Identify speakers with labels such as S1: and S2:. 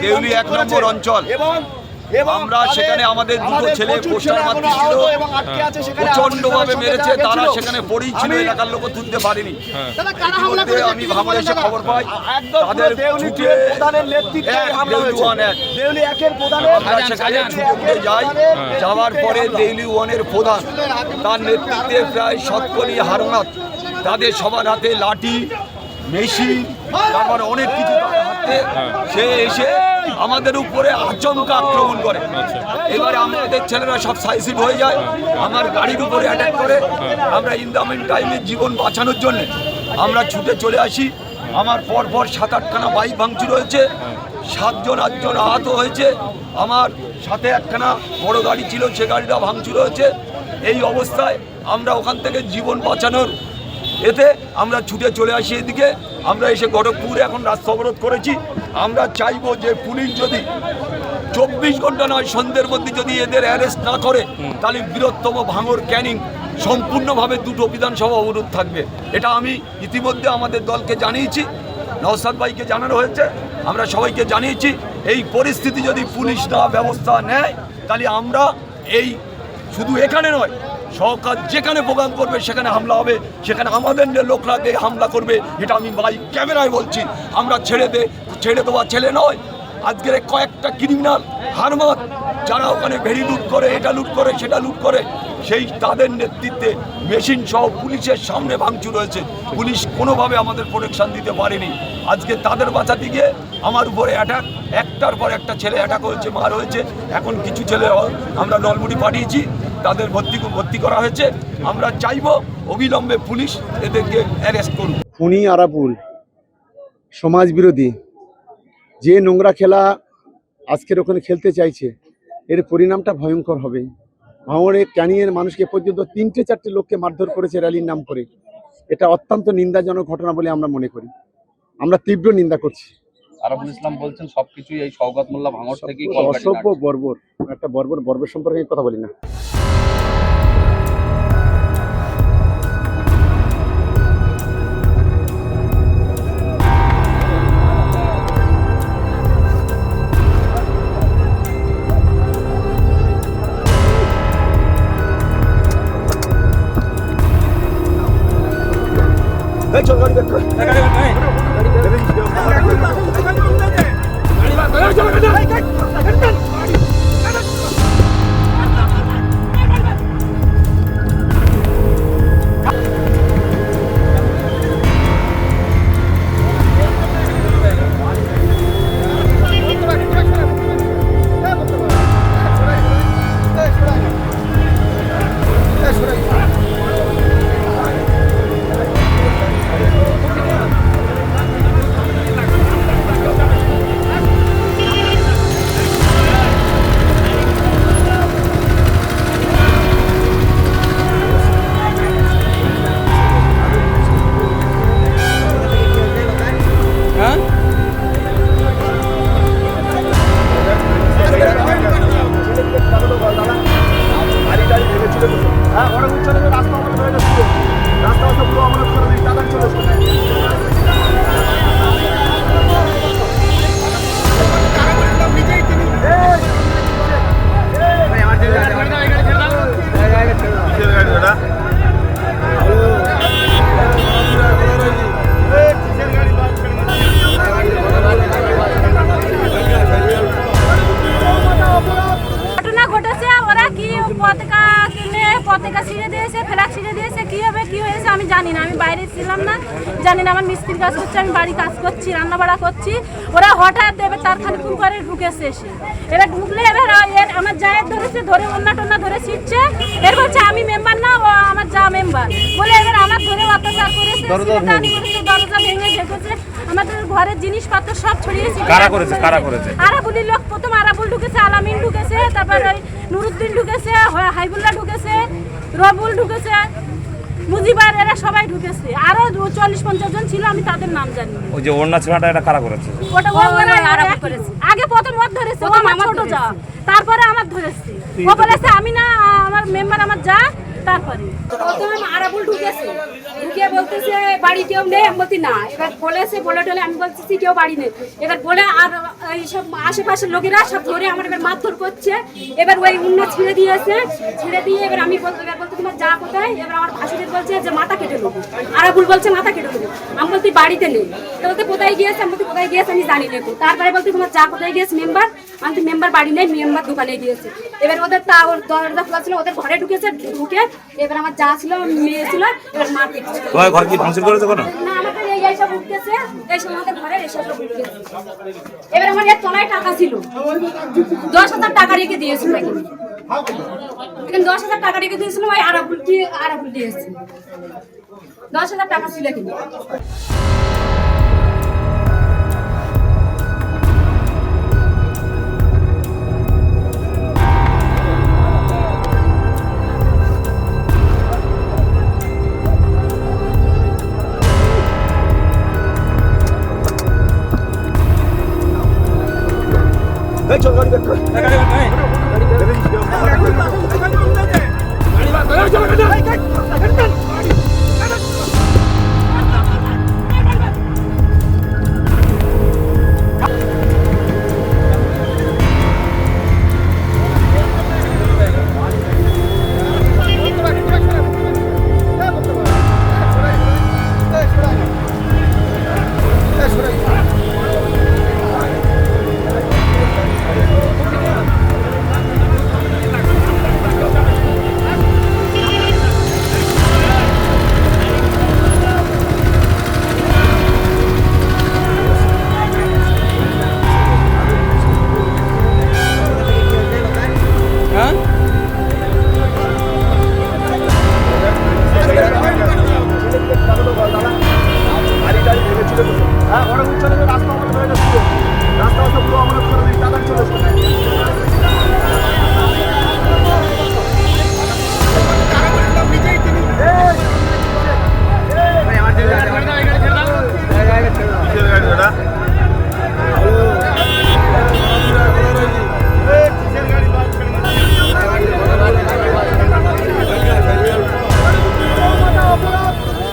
S1: দেউলি ১ নম্বর অঞ্চল আমরা সেখানে আমাদের দুটো ছেলে পোস্টার মারছিল, প্রচন্ডভাবে মেরেছে, তারা সেখানে পড়েই ছিল, এলাকার লোক তুলতে পারেনি। ইতিমধ্যে আমি ভাঙড়ে এসে খবর পাই তাদের যাই, যাওয়ার পরে দেউলি 1-এর প্রধান তার নেতৃত্বে প্রায় শতকরি হারনাথ, তাদের সবার হাতে লাঠি, মেশিন, তারপরে অনেক কিছু হাতে, সে এসে আমাদের উপরে আচমকা আক্রমণ করে। এবারে আমাদের ছেলেরা সব সাইসিড হয়ে যায়, আমার গাড়ির উপরে অ্যাটাক করে। আমরা ইন দ্য মিন টাইমে জীবন বাঁচানোর জন্য আমরা ছুটে চলে আসি। আমার পরপর 7-8খানা বাইক ভাঙচুর হয়েছে, 7-8জন আহত হয়েছে। আমার সাথে একখানা বড় গাড়ি ছিল, সে গাড়িটা ভাঙচুর হয়েছে। এই অবস্থায় আমরা ওখান থেকে জীবন বাঁচানোর এতে আমরা ছুটে চলে আসি এদিকে। আমরা এসে গড়কপুরে এখন রাস্তা অবরোধ করেছি। আমরা চাইবো যে পুলিশ যদি 24 ঘন্টা নয়, সন্ধ্যের মধ্যে যদি এদের অ্যারেস্ট না করে, তাহলে বৃহত্তম ভাঙড় ক্যানিং সম্পূর্ণভাবে দুটো বিধানসভা অবরোধ থাকবে। এটা আমি ইতিমধ্যে আমাদের দলকে জানিয়েছি, নওশাদ ভাইকে জানানো হয়েছে, আমরা সবাইকে জানিয়েছি। এই পরিস্থিতি যদি পুলিশ না ব্যবস্থা নেয়, তাহলে আমরা এই শুধু এখানে নয়, সরকার যেখানে প্রোগ্রাম করবে সেখানে হামলা হবে, সেখানে আমাদের লোকরা হামলা করবে। এটা আমি ভাই ক্যামেরায় বলছি। আমরা ছেড়ে দেওয়া ছেলে নয়। আজকের কয়েকটা ক্রিমিনাল হারমাত যারা ওখানে ভেড়ি লুট করে, এটা লুট করে, সেটা লুট করে, সেই তাদের নেতৃত্বে মেশিন সহ পুলিশের সামনে ভাঙচুর হয়েছে। পুলিশ কোনোভাবে আমাদের প্রোটেকশন দিতে পারেনি। আজকে তাদের বাঁচাতে গিয়ে আমার উপরে অ্যাটাক, একটার পর একটা ছেলে অ্যাটাক হয়েছে, মার হয়েছে। এখন কিছু ছেলে আমরা নলমুড়ি পাঠিয়েছি, তাদের ভর্তি করা হয়েছে। আমরা চাইব অবিলম্বে পুলিশ এদেরকে অ্যারেস্ট করুন।
S2: খুনি আরাবুল সমাজ বিরোধী যে নোংরা খেলা আজকের ওখানে খেলতে চাইছে, এর পরিণামটা ভয়ঙ্কর হবে। ভাঙড়ে ক্যানিংয়ের মানুষকে পর্যন্ত 3-4টে লোককে মারধর করেছে র্যালির নাম করে। এটা অত্যন্ত নিন্দাজনক ঘটনা বলে আমরা মনে করি। আমরা তীব্র নিন্দা করছি।
S3: আরাবুল ইসলাম বলছেন সবকিছুই এই শওকত মোল্লা ভাঙড় থেকে
S2: অসভ্য, বর্বর। একটা বর্বর সম্পর্কে কথা বলি না।
S1: চল গাড়ি বের কর,
S4: কাজ করছে, আমি বাড়ি কাজ করছি, রান্না বাড়া করছি। ওরা হঠাৎ এবার তার খানিকক্ষণ পরে ঢুকেছে এসে। এবার ঢুকলে এবার আমার জায়ের ধরেছে, ধরে অন্যা টন্যা ধরে ছিটছে। এর বলছে আমি মেম্বার না, ও আমার যা মেম্বার বলে এবার আমার ধরে অত্যাচার করেছে, সিটানি করেছে, দরজা ভেঙে ঢেকেছে, আমাদের ঘরের জিনিসপত্র সব ছড়িয়েছে।
S5: কারা করেছে? কারা করেছে?
S4: আরাবুলি লোক, প্রথম আরাবুল ঢুকেছে, আলামিন ঢুকেছে, তারপর ওই নুরুদ্দিন ঢুকেছে, হাইবুল্লাহ ঢুকেছে, রবুল ঢুকেছে, মুজিবার, এরা সবাই ঢুকেছে। আরো 40-50 জন ছিল, আমি তাদের নাম জানি না।
S5: ওই যে ওড়না ছেঁড়াটা এটা কারা করেছে?
S4: ওটা আরাবুল করেছে। আগে প্রথম ওর ধরেছে, ও আমার ছোট যা, তারপরে আমার ধরেছে। ও বলেছে আমি না, আমার মেম্বার আমার যা। তারপরে
S6: প্রথম আরাবুল ঢুকেছে, ঢুকে বলতেছে বাড়ি কেউ নেই। আমি বলছি না। এবার বলেছে, বলে টলে আমি বলতেছি কেউ বাড়ি নেই। এবার বলে আর এইসব আশেপাশের লোকেরা সব ধরে আমার এবার মারধর করছে। এবার ওই উন্নত ছিঁড়ে দিয়েছে, ছিঁড়ে দিয়ে এবার আমি এবার বলতে তোমার যা কোথায়। এবার আমার ভাসুরের বলছে যে মাথা কেটে নেবো, আরাবুল বলছে মাথা কেটে নেবো। আমি বলছি বাড়িতে নেই। তো বলতে কোথায় গিয়েছে? আমি বলতে কোথায় গিয়েছে আমি জানি না। তারপরে বলতে তোমার যা কোথায় গিয়েছে মেম্বার। আমি তো মেম্বার বাড়ি নেই, মেম্বার দোকানে গিয়েছে। এবার ওদের তা ওর দরজা খোলা ছিল, ওদের ঘরে ঢুকেছে। ঢুকে এবার আমার যা ছিল, মেয়ে ছিল, এবার মারপিট করছে।
S5: তোমার ঘর কি ভাঙচুর করেছে কোনো?
S6: না, আমাদের এই সব উঠতেছে, এই সব আমাদের ঘরের এসব উঠতেছে। এবার আমার এর তলায় টাকা ছিল, 10,000 টাকা রেখে দিয়েছিল। এখানে 10,000 টাকা রেখে দিয়েছিল, ওই আরাবুল দিয়েছে। 10,000 টাকা ছিল এখানে।
S1: এই চল গাড়ি বের কর। গাড়ি বের কর।